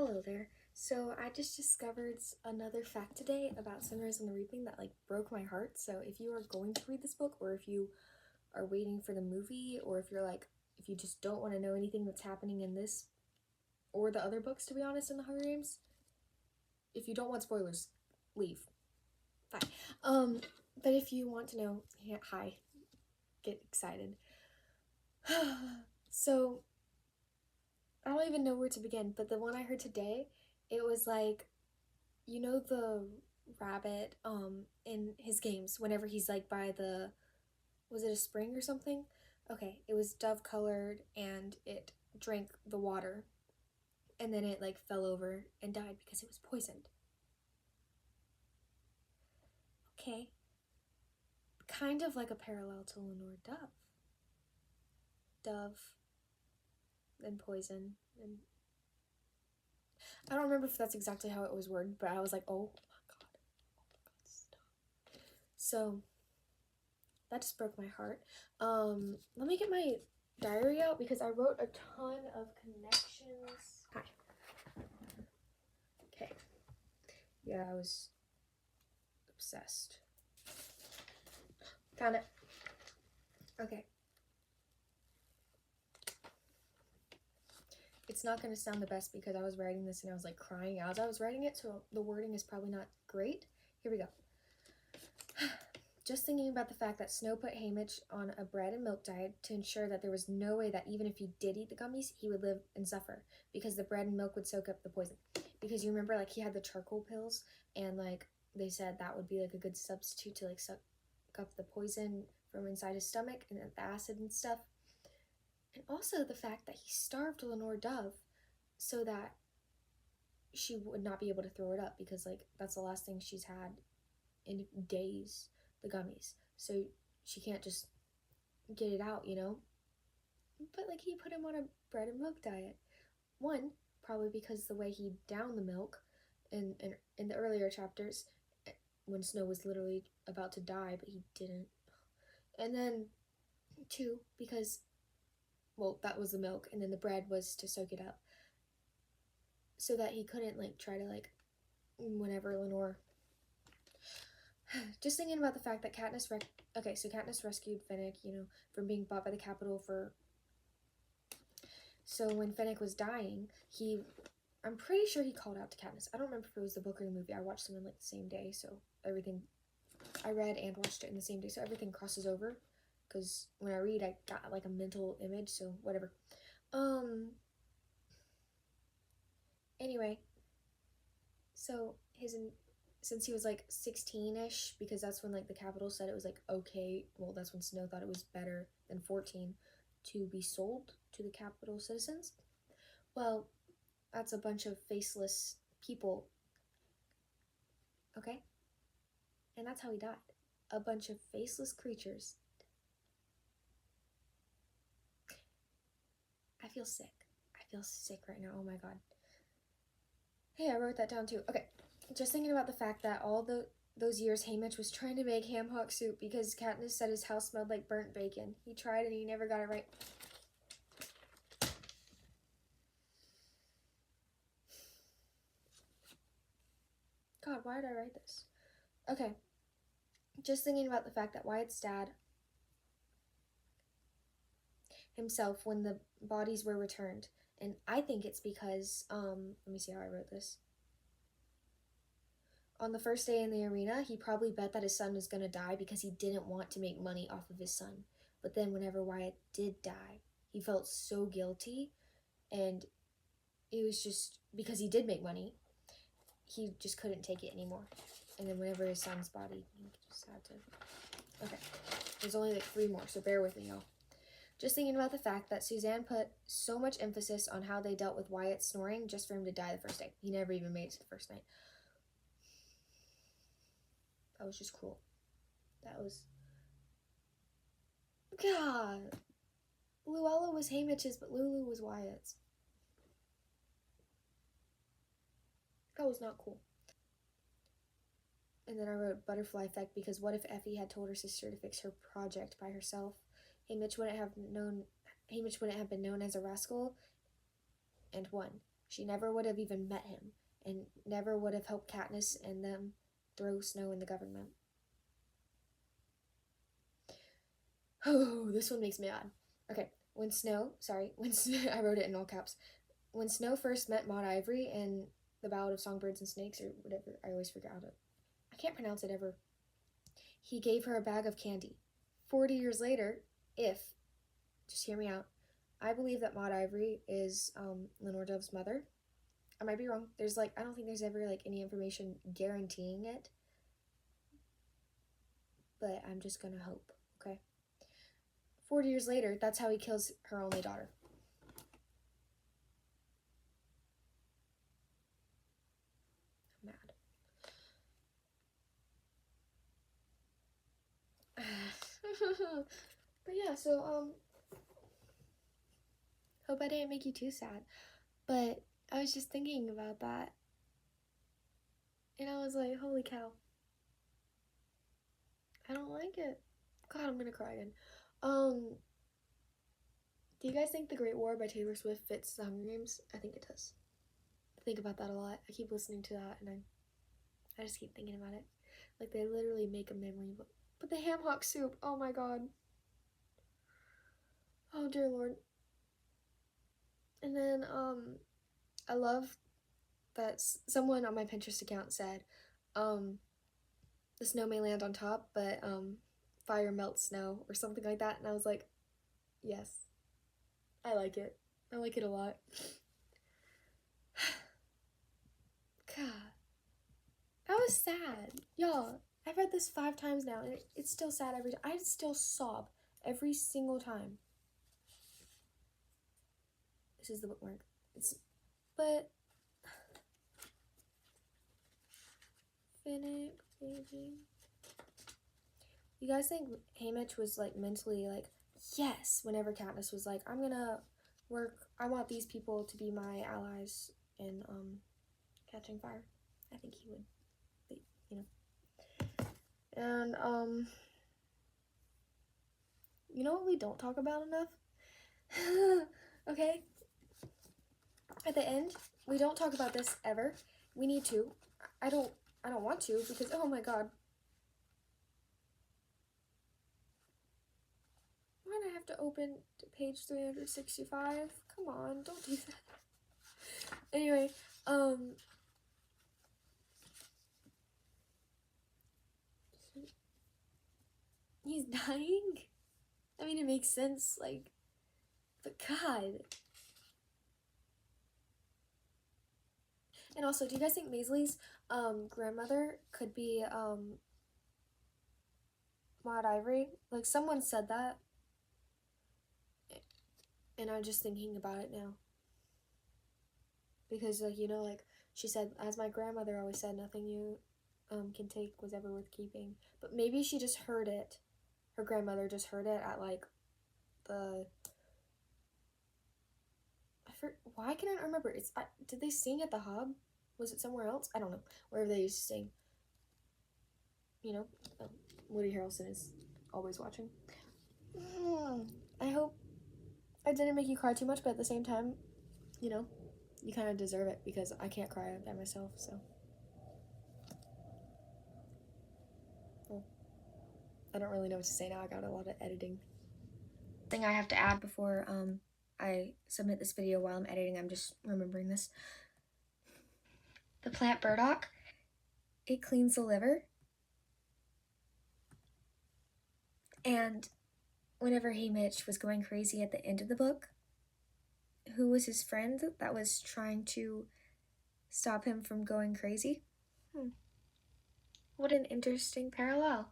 Hello there. So I just discovered another fact today about Sunrise on the Reaping that broke my heart. So if you are going to read this book, or if you are waiting for the movie, or if you just don't want to know anything that's happening in this or the other books, to be honest, in the Hunger Games, if you don't want spoilers, leave. Fine. But if you want to know, hi, get excited. So I don't even know where to begin, but the one I heard today, it was like, you know, the rabbit in his games, whenever he's by the, was it a spring or something? Okay, it was dove colored and it drank the water and then it fell over and died because it was poisoned. Okay, kind of like a parallel to Lenore Dove and poison, and I don't remember if that's exactly how it was worded, but I was like, oh my god, stop. So that just broke my heart. Let me get my diary out because I wrote a ton of connections. Hi. Okay. Yeah, I was obsessed. Found it. Okay. It's not going to sound the best because I was writing this and I was crying as I was writing it, so the wording is probably not great. Here we go. Just thinking about the fact that Snow put Haymitch on a bread and milk diet to ensure that there was no way that even if he did eat the gummies, he would live and suffer, because the bread and milk would soak up the poison. Because you remember, he had the charcoal pills, and they said that would be a good substitute to suck up the poison from inside his stomach and the acid and stuff. And also the fact that he starved Lenore Dove so that she would not be able to throw it up, because that's the last thing she's had in days, the gummies, so she can't just get it out, but he put him on a bread and milk diet. One, probably because the way he downed the milk in the earlier chapters when Snow was literally about to die, but he didn't. And then two, because, well, that was the milk, and then the bread was to soak it up so that he couldn't try to whenever Lenore. Just thinking about the fact that Katniss rescued Fennec, from being bought by the Capitol for. So when Fennec was dying, I'm pretty sure he called out to Katniss. I don't remember if it was the book or the movie. I watched them in the same day, so everything, I read and watched it in the same day, so everything crosses over. Because when I read, I got a mental image, so whatever. Anyway, so since he was 16-ish, because that's when the Capitol said it was okay, well, that's when Snow thought it was better than 14 to be sold to the Capitol citizens. Well, that's a bunch of faceless people, okay? And that's how he died. A bunch of faceless creatures. I feel sick. I feel sick right now. Oh my god. Hey, I wrote that down too. Okay, just thinking about the fact that all those years Haymitch was trying to make ham hock soup because Katniss said his house smelled like burnt bacon. He tried and he never got it right. God, why did I write this? Okay, just thinking about the fact that Wyatt's dad himself, when the bodies were returned, and I think it's because, let me see how I wrote this. On the first day in the arena, he probably bet that his son was going to die because he didn't want to make money off of his son. But then whenever Wyatt did die, he felt so guilty, and it was just because he did make money, he just couldn't take it anymore. And then whenever his son's body, he just had to. Okay, there's only 3 more, so bear with me, y'all. Just thinking about the fact that Suzanne put so much emphasis on how they dealt with Wyatt snoring just for him to die the first day. He never even made it to the first night. That was just cruel. That was. God. Luella was Haymitch's, but Lulu was Wyatt's. That was not cool. And then I wrote butterfly effect because what if Effie had told her sister to fix her project by herself? Haymitch wouldn't have been known as a rascal, and 1. she never would have even met him and never would have helped Katniss and them throw Snow in the government. Oh, this one makes me mad. Okay, when Snow, I wrote it in all caps. When Snow first met Maud Ivory in The Ballad of Songbirds and Snakes, or whatever, I always forget I can't pronounce it ever. He gave her a bag of candy. 40 years later, just hear me out, I believe that Maud Ivory is Lenore Dove's mother. I might be wrong. I don't think there's ever any information guaranteeing it. But I'm just gonna hope, okay? 40 years later, that's how he kills her only daughter. I'm mad. But yeah, so hope I didn't make you too sad. But I was just thinking about that, and I was like, holy cow. I don't like it. God, I'm gonna cry again. Do you guys think The Great War by Taylor Swift fits The Hunger Games? I think it does. I think about that a lot. I keep listening to that, and I just keep thinking about it. Like, they literally make a memory book. But the ham hock soup, oh my god. Oh dear lord. And then, I love that someone on my Pinterest account said, the snow may land on top, but, fire melts snow, or something like that, and I was like, yes. I like it. I like it a lot. God. That was sad. Y'all, I've read this 5 times now, and it's still sad every time. I still sob every single time. This is the bookmark. But Finnick, baby. You guys think Haymitch was mentally yes, whenever Katniss was like, I'm gonna work, I want these people to be my allies in catching fire? I think he would, but, and you know what we don't talk about enough? Okay, at the end, we don't talk about this ever. We need to. I don't want to, because oh my god, why do I have to open to page 365? Come on, don't do that. Anyway, he's dying? I mean, it makes sense, but god. And also, do you guys think Maisley's grandmother could be Maud Ivory? Someone said that, and I'm just thinking about it now. Because, she said, as my grandmother always said, nothing you can take was ever worth keeping. But maybe she just heard it. Her grandmother just heard it at, why can I not remember? Did they sing at the Hub? Was it somewhere else? I don't know. Wherever they used to sing. Woody Harrelson is always watching. I hope I didn't make you cry too much, but at the same time, you kind of deserve it, because I can't cry by myself, so. Well, I don't really know what to say now. I got a lot of editing. Thing I have to add before I submit this video while I'm editing, I'm just remembering this. The plant burdock, it cleans the liver. And whenever Haymitch was going crazy at the end of the book, who was his friend that was trying to stop him from going crazy? What an interesting parallel.